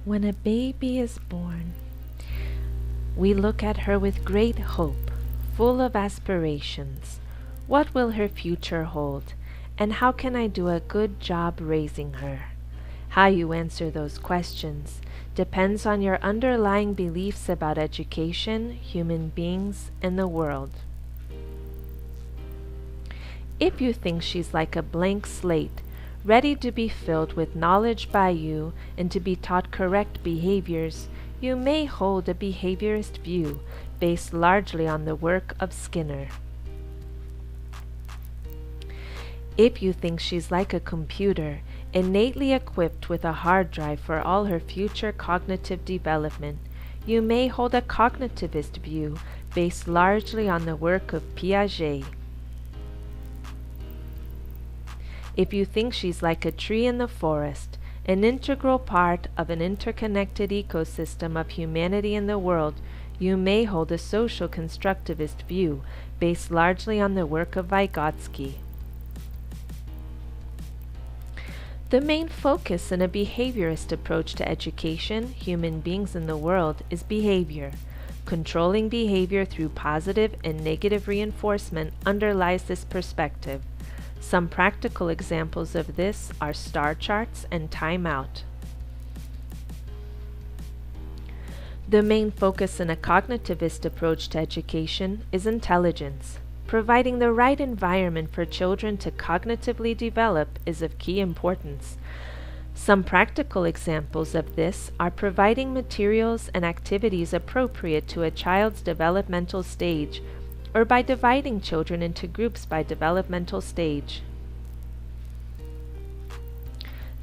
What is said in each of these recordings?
When a baby is born, we look at her with great hope, full of aspirations. What will her future hold, and how can I do a good job raising her? How you answer those questions depends on your underlying beliefs about education, human beings, and the world. If you think she's like a blank slate, ready to be filled with knowledge by you and to be taught correct behaviors, you may hold a behaviorist view based largely on the work of Skinner. If you think she's like a computer, innately equipped with a hard drive for all her future cognitive development, you may hold a cognitivist view based largely on the work of Piaget. If you think she's like a tree in the forest, an integral part of an interconnected ecosystem of humanity and the world, you may hold a social constructivist view based largely on the work of Vygotsky. The main focus in a behaviorist approach to education, human beings, and the world is behavior. Controlling behavior through positive and negative reinforcement underlies this perspective. Some practical examples of this are star charts and timeout. The main focus in a cognitivist approach to education is intelligence. Providing the right environment for children to cognitively develop is of key importance. Some practical examples of this are providing materials and activities appropriate to a child's developmental stage, or by dividing children into groups by developmental stage.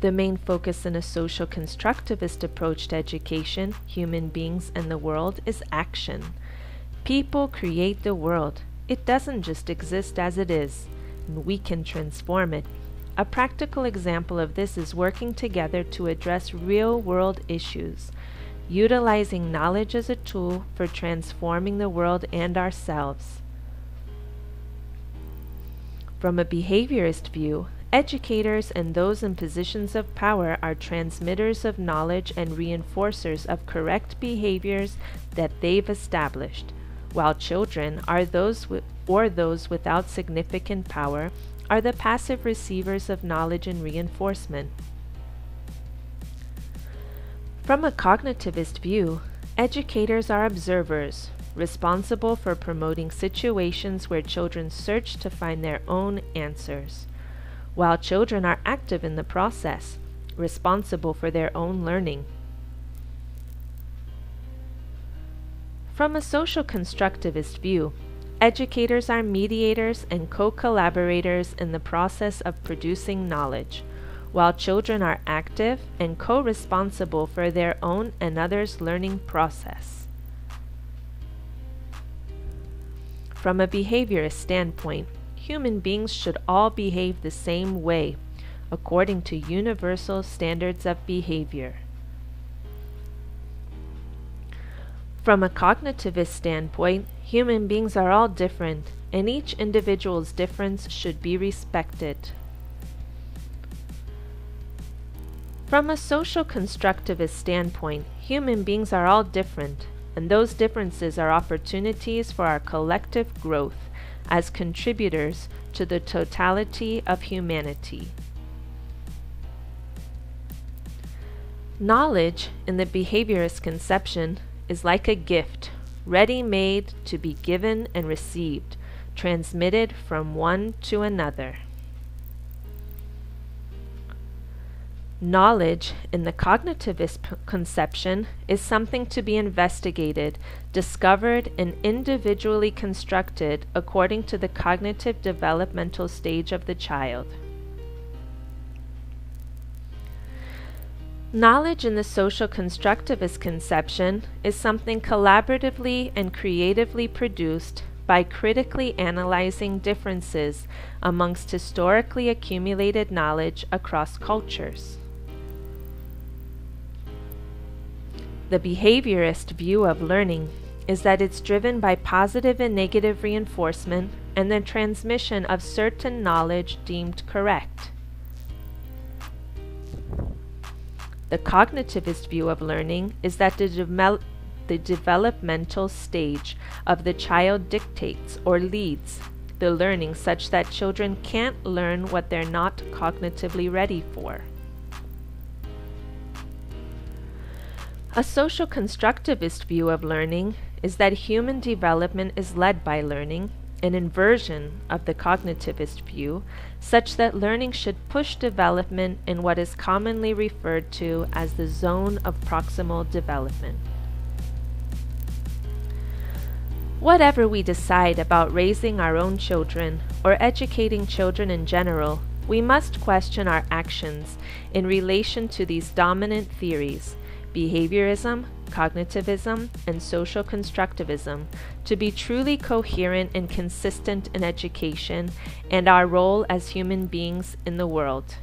The main focus in a social constructivist approach to education, human beings, and the world is action. People create the world. It doesn't just exist as it is, and we can transform it. A practical example of this is working together to address real-world issues, utilizing knowledge as a tool for transforming the world and ourselves. From a behaviorist view, educators and those in positions of power are transmitters of knowledge and reinforcers of correct behaviors that they've established, while children are those without significant power are the passive receivers of knowledge and reinforcement. From a cognitivist view, educators are observers, responsible for promoting situations where children search to find their own answers, while children are active in the process, responsible for their own learning. From a social constructivist view, educators are mediators and co-collaborators in the process of producing knowledge, while children are active and co-responsible for their own and others' learning process. From a behaviorist standpoint, human beings should all behave the same way, according to universal standards of behavior. From a cognitivist standpoint, human beings are all different, and each individual's difference should be respected. From a social constructivist standpoint, human beings are all different, and those differences are opportunities for our collective growth as contributors to the totality of humanity. Knowledge, in the behaviorist conception, is like a gift, ready-made to be given and received, transmitted from one to another. Knowledge, in the cognitivist conception, is something to be investigated, discovered, and individually constructed according to the cognitive developmental stage of the child. Knowledge in the social constructivist conception is something collaboratively and creatively produced by critically analyzing differences amongst historically accumulated knowledge across cultures. The behaviorist view of learning is that it's driven by positive and negative reinforcement and the transmission of certain knowledge deemed correct. The cognitivist view of learning is that the developmental stage of the child dictates or leads the learning such that children can't learn what they're not cognitively ready for. A social constructivist view of learning is that human development is led by learning, an inversion of the cognitivist view, such that learning should push development in what is commonly referred to as the zone of proximal development. Whatever we decide about raising our own children or educating children in general, we must question our actions in relation to these dominant theories, behaviorism, cognitivism, and social constructivism, to be truly coherent and consistent in education and our role as human beings in the world.